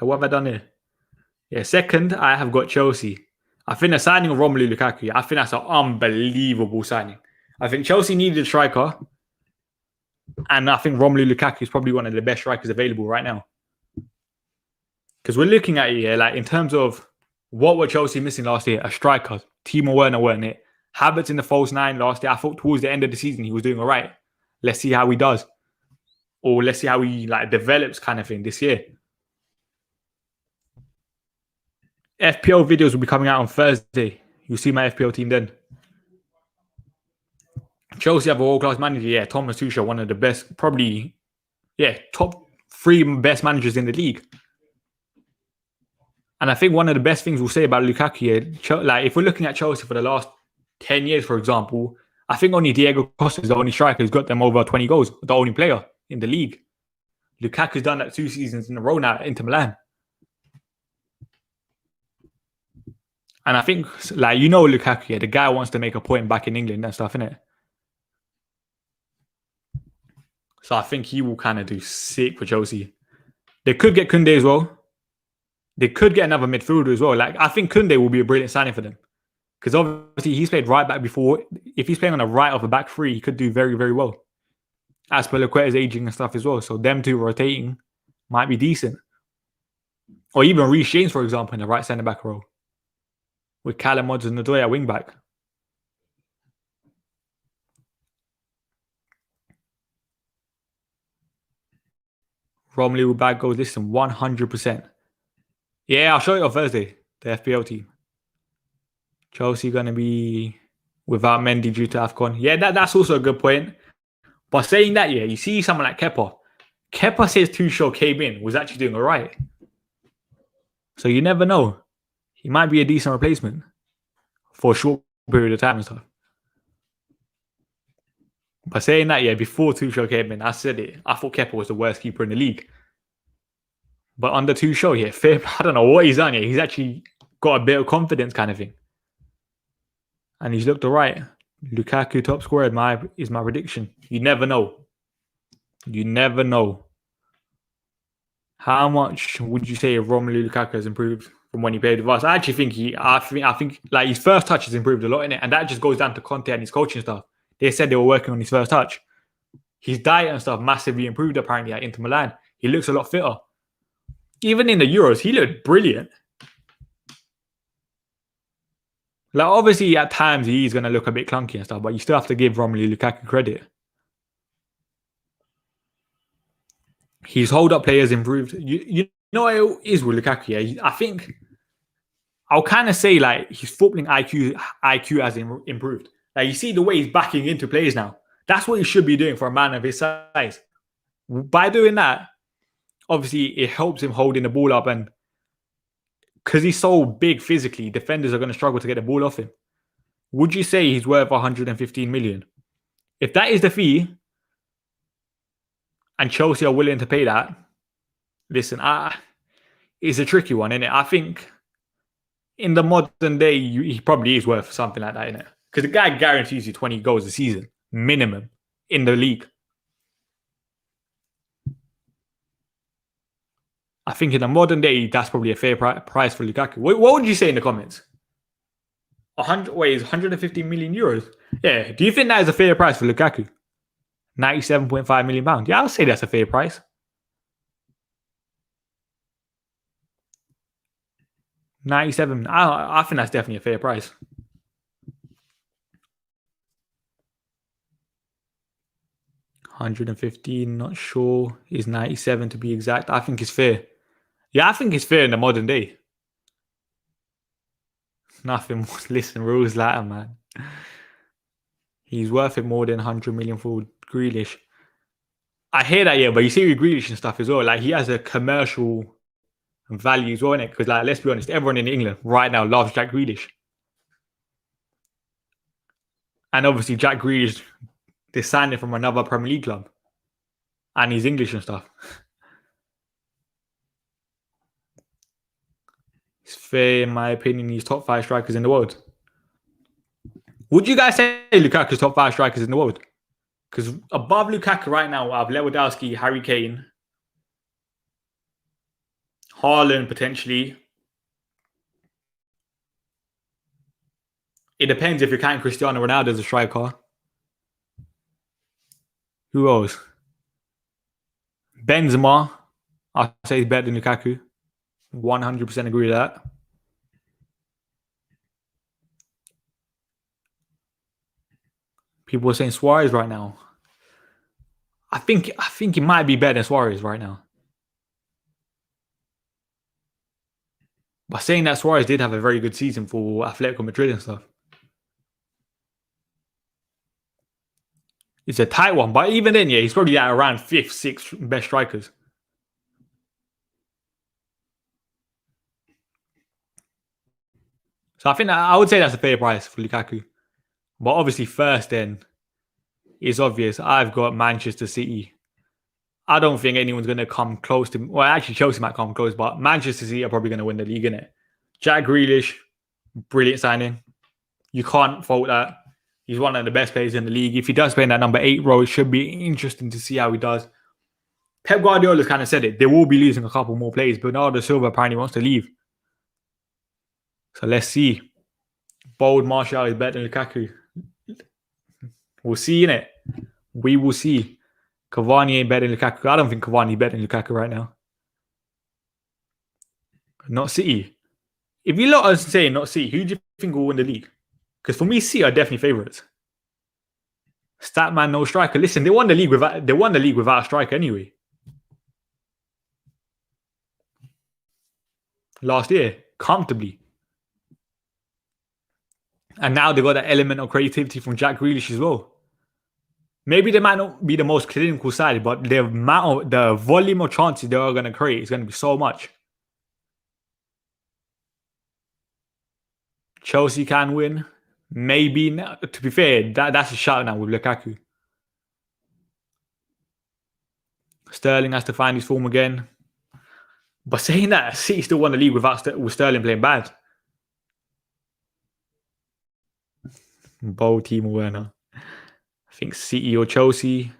What have I done here? Yeah, second, I have got Chelsea. I think the signing of Romelu Lukaku, I think that's an unbelievable signing. I think Chelsea needed a striker, and I think Romelu Lukaku is probably one of the best strikers available right now. Because we're looking at it here, like in terms of what were Chelsea missing last year? A striker. Timo Werner weren't it? Havertz in the false nine last year. I thought towards the end of the season he was doing all right. Let's see how he does, or let's see how he like develops, kind of thing this year. FPL videos will be coming out on Thursday. You'll see my FPL team then. Chelsea have a world-class manager. Yeah, Thomas Tuchel, one of the best, probably, top 3 best managers in the league. And I think one of the best things we'll say about Lukaku, like if we're looking at Chelsea for the last 10 years, for example, I think only Diego Costa is the only striker who's got them over 20 goals, the only player in the league. Lukaku's done that 2 seasons in a row now at Inter Milan. And I think, like, Lukaku, the guy wants to make a point back in England and stuff, innit? So I think he will kind of do sick for Chelsea. They could get Koundé as well. They could get another midfielder as well. Like, I think Koundé will be a brilliant signing for them. Because obviously he's played right back before. If he's playing on the right of a back three, he could do very, very well. Azpilicueta's aging and stuff as well. So them two rotating might be decent. Or even Reece James, for example, in the right centre-back role. With Callum Hudson-Odoi at wing-back. Romelu with bad goals. Listen, 100%. Yeah, I'll show you on Thursday, the FPL team. Chelsea going to be without Mendy due to AFCON. Yeah, that's also a good point. But saying that, yeah, you see someone like Kepa. Kepa says Tuchel came in, was actually doing all right. So you never know. He might be a decent replacement for a short period of time and stuff. But saying that, yeah, before Tuchel came in, I said it. I thought Kepa was the worst keeper in the league. But under Tuchel, yeah, I don't know what he's done. Yeah, he's actually got a bit of confidence, kind of thing. And he's looked all right. Lukaku top scorer is my prediction. You never know. You never know. How much would you say Romelu Lukaku has improved from when he played with us? I actually think I think like his first touch has improved a lot in it, and that just goes down to Conte and his coaching stuff. They said they were working on his first touch. His diet and stuff massively improved apparently at Inter Milan. He looks a lot fitter. Even in the Euros, he looked brilliant. Like, obviously, at times, he's going to look a bit clunky and stuff, but you still have to give Romelu Lukaku credit. His hold-up play has improved. You know what it is with Lukaku, yeah? I think I'll kind of say, like, his footballing IQ has improved. Like, you see the way he's backing into players now. That's what he should be doing for a man of his size. By doing that, obviously, it helps him holding the ball up, and because he's so big physically, defenders are going to struggle to get the ball off him. Would you say he's worth 115 million? If that is the fee, and Chelsea are willing to pay that, listen, it's a tricky one, isn't it? I think in the modern day, he probably is worth something like that, isn't it? Because the guy guarantees you 20 goals a season, minimum, in the league. I think in the modern day, that's probably a fair price for Lukaku. What would you say in the comments? 150 million euros? Yeah. Do you think that is a fair price for Lukaku? 97.5 million pounds. Yeah, I'll say that's a fair price. I think that's definitely a fair price. $115, not sure. Is 97 to be exact. I think it's fair. Yeah, I think it's fair in the modern day. Nothing more. Listen, rules latter, man. He's worth it more than 100 million for Grealish. I hear that, yeah, but you see with Grealish and stuff as well, like he has a commercial value as well in it. Because, like, let's be honest, everyone in England right now loves Jack Grealish. And obviously, Jack Grealish, they signed him from another Premier League club. And he's English and stuff. It's fair, in my opinion, he's top 5 strikers in the world. Would you guys say Lukaku's top 5 strikers in the world? Because above Lukaku right now, I have Lewandowski, Harry Kane, Haaland potentially. It depends if you're counting Cristiano Ronaldo as a striker. Who else? Benzema. I'll say he's better than Lukaku. 100% agree with that. People are saying Suarez right now. I think he might be better than Suarez right now. But saying that, Suarez did have a very good season for Atletico Madrid and stuff. It's a tight one, but even then, yeah, he's probably at around 5th, 6th best strikers. So I think I would say that's a fair price for Lukaku. But obviously, first then, it's obvious. I've got Manchester City. I don't think anyone's going to come close to... Well, actually, Chelsea might come close, but Manchester City are probably going to win the league, innit? Jack Grealish, brilliant signing. You can't fault that. He's one of the best players in the league. If he does play in that number 8 role, it should be interesting to see how he does. Pep Guardiola's kind of said it. They will be losing a couple more players. Bernardo Silva apparently wants to leave. So let's see. Bold Martial is better than Lukaku. We'll see, innit? We will see. Cavani ain't better than Lukaku. I don't think Cavani is better than Lukaku right now. Not City. If you lot are saying not City, who do you think will win the league? Because for me, City are definitely favourites. Statman, no striker. Listen, they won the league without a striker anyway. Last year, comfortably. And now they got that element of creativity from Jack Grealish as well. Maybe they might not be the most clinical side, but the volume of chances they are going to create is going to be so much. Chelsea can win. Maybe. To be fair, that's a shout now with Lukaku. Sterling has to find his form again. But saying that, City still won the league with Sterling playing bad. Bold Timo Werner. I think City or Chelsea.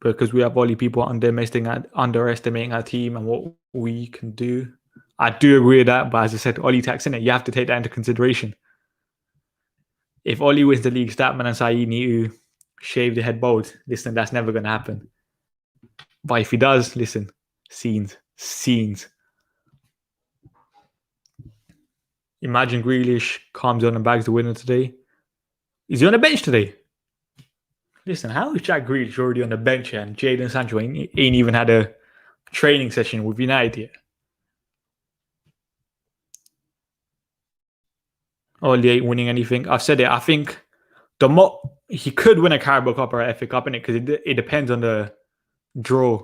Because we have only people underestimating our team and what we can do. I do agree with that, but as I said, Oli tax in it, you have to take that into consideration. If Oli wins the league, Statman and Saeed need to shave their head bald. Listen, that's never going to happen. But if he does, listen, scenes. Imagine Grealish comes on and bags the winner today. Is he on the bench today? Listen, how is Jack Grealish already on the bench here and Jadon Sancho ain't even had a training session with United yet? Oli ain't winning anything. I've said it. I think he could win a Carabao Cup or an FA Cup in it because it depends on the draw.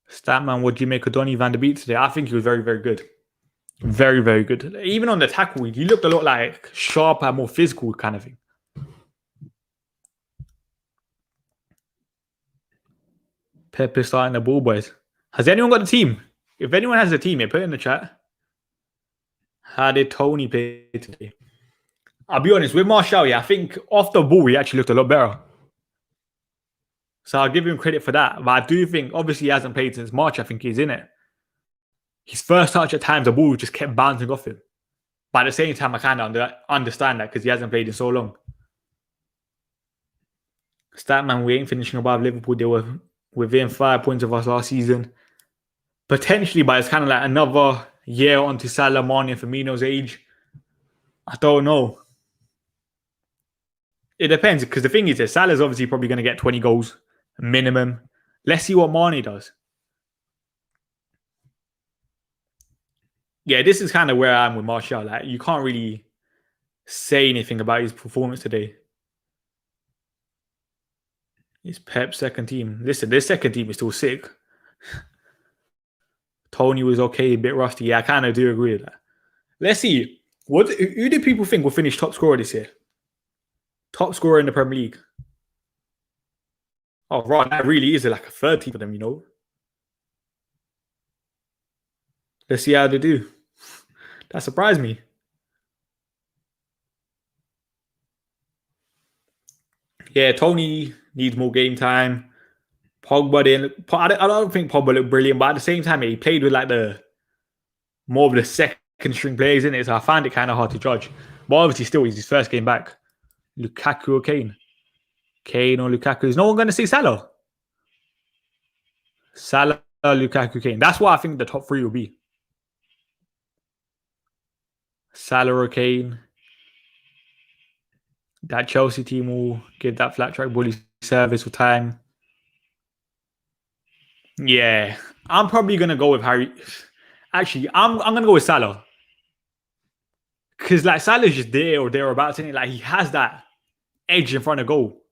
Statman, what do you make of Donny van de Beek today? I think he was very, very good. Very, very good. Even on the tackle, he looked a lot like sharper, more physical kind of thing. Pep is starting the ball, boys. Has anyone got the team? If anyone has the team, put it in the chat. How did Tony play today? I'll be honest, with Martial, I think off the ball, he actually looked a lot better. So I'll give him credit for that. But I do think, obviously, he hasn't played since March. I think he's in it. His first touch at times, the ball just kept bouncing off him. But at the same time, I kind of understand that because he hasn't played in so long. Statman, we ain't finishing above Liverpool. They were within 5 points of us last season. Potentially, but it's kind of like another year onto Salah, Mane, and Firmino's age. I don't know. It depends because the thing is that Salah's obviously probably going to get 20 goals minimum. Let's see what Mane does. Yeah, this is kind of where I am with Martial. Like, you can't really say anything about his performance today. It's Pep's second team. Listen, this second team is still sick. Tony was okay, a bit rusty. Yeah, I kind of do agree with that. Let's see. Who do people think will finish top scorer this year? Top scorer in the Premier League. Oh, right. That really is like a third team for them, you know. Let's see how they do. That surprised me. Yeah, Tony needs more game time. Pogba didn't. I don't think Pogba looked brilliant, but at the same time, he played with like the more of the second string players in it, so I find it kind of hard to judge. But obviously, still, he's his first game back. Lukaku or Kane? Kane or Lukaku? Is no one going to say Salah? Salah, Lukaku, Kane. That's what I think the top three will be. Salah or Kane. That Chelsea team will give that flat track bully service for time. Yeah, I'm probably going to go with Harry. Actually, I'm going to go with Salah. Because like Salah's just there or thereabouts, isn't it? Like he has that edge in front of goal.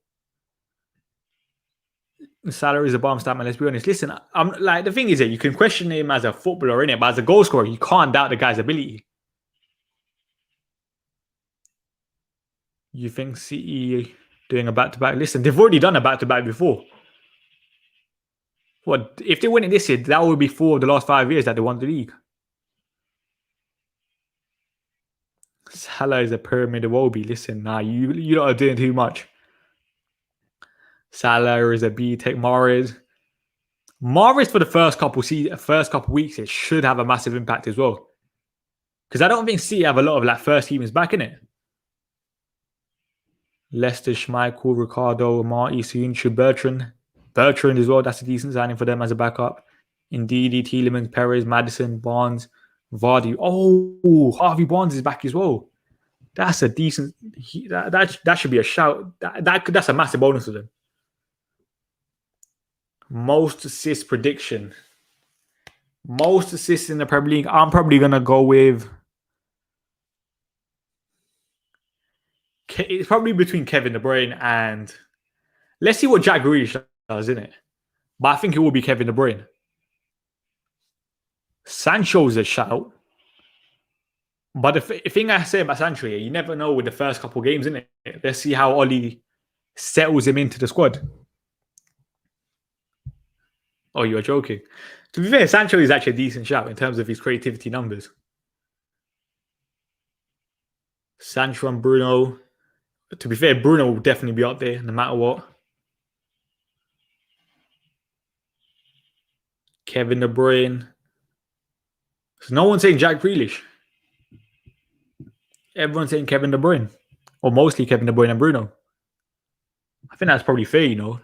Salah is a bomb stat, man. Let's be honest. Listen, I'm like the thing is that you can question him as a footballer, innit? But as a goal scorer, you can't doubt the guy's ability. You think City doing a back-to-back? Listen, they've already done a back-to-back before. What if they win it this year? That would be 4 of the last 5 years that they won the league. Salah is a pyramid of Obi. Listen, nah, you lot are doing too much. Salah is a B. Take Mahrez. Mahrez for the first couple weeks, it should have a massive impact as well. Because I don't think City have a lot of like first teamers back in it. Leicester, Schmeichel, Ricardo, Marty, Soonchu, Bertrand. Bertrand as well. That's a decent signing for them as a backup. Ndidi, Tielemans, Perez, Maddison, Barnes, Vardy. Oh, Harvey Barnes is back as well. That's a decent. That should be a shout. That's a massive bonus for them. Most assists prediction. Most assists in the Premier League. I'm probably gonna go with. It's probably between Kevin De Bruyne and. Let's see what Jack Grealish does, isn't it? But I think it will be Kevin De Bruyne. Sancho's a shout. But the thing I say about Sancho here, you never know with the first couple of games, innit? Let's see how Oli settles him into the squad. Oh, you're joking. To be fair, Sancho is actually a decent shout in terms of his creativity numbers. Sancho and Bruno. To be fair, Bruno will definitely be up there no matter what. Kevin De Bruyne. So no one's saying Jack Grealish. Everyone's saying Kevin De Bruyne. Or mostly Kevin De Bruyne and Bruno. I think that's probably fair, you know.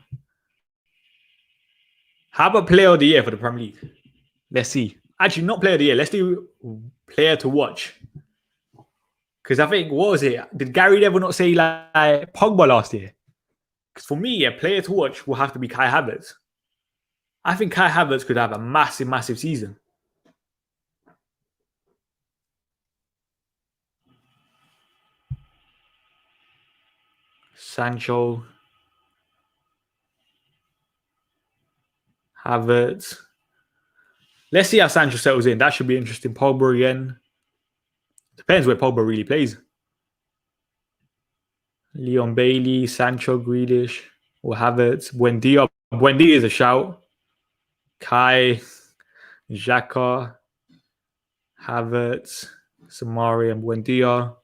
How about player of the year for the Premier League? Let's see. Actually, not player of the year. Let's do player to watch. Because I think, what was it? Did Gary Neville not say like Pogba last year? Because for me, a player to watch will have to be Kai Havertz. I think Kai Havertz could have a massive, massive season. Sancho. Havertz. Let's see how Sancho settles in. That should be interesting. Pogba again. Depends where Pogba really plays. Leon Bailey, Sancho, Grealish, or Havertz. Buendia. Buendia is a shout. Kai, Xhaka, Havertz, Samari, and Buendia.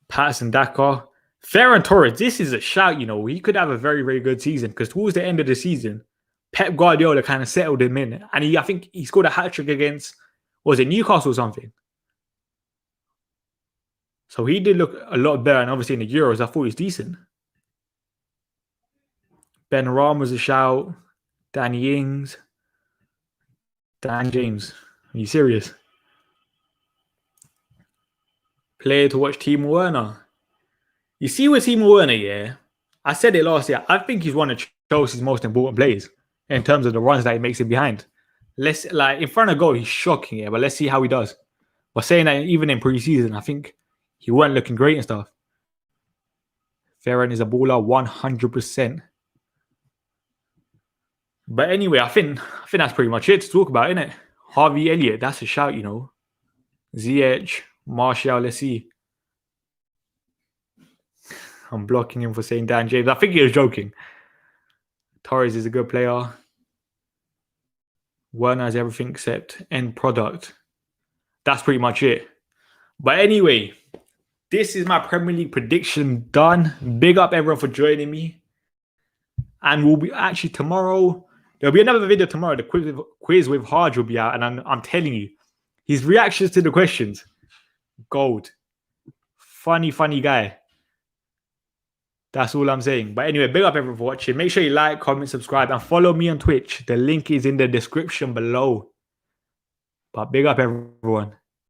Patterson, Daka. Ferran Torres. This is a shout, you know. He could have a very, very good season because towards the end of the season, Pep Guardiola kind of settled him in. And I think he scored a hat-trick against, was it Newcastle or something? So he did look a lot better. And obviously in the Euros, I thought he was decent. Ben Ram was a shout. Danny Ings. Dan James. Are you serious? Player to watch, Timo Werner. You see with Timo Werner, yeah? I said it last year. I think he's one of Chelsea's most important players in terms of the runs that he makes it behind. Let's like in front of goal, he's shocking, yeah. But let's see how he does. But saying that even in pre-season, I think he weren't looking great and stuff. Ferran is a baller, 100%. But anyway, I think that's pretty much it to talk about, isn't it? Harvey Elliott, that's a shout, you know. Ziyech, Martial, let's see. I'm blocking him for saying Dan James. I think he was joking. Torres is a good player. Werner has everything except end product. That's pretty much it. But anyway, this is my Premier League prediction done. Big up everyone for joining me. And we'll be actually tomorrow. There'll be another video tomorrow. The quiz with Harj will be out, and I'm telling you, his reactions to the questions, gold. Funny guy. That's all I'm saying. But anyway, big up everyone for watching. Make sure you like, comment, subscribe, and follow me on Twitch. The link is in the description below. But big up everyone.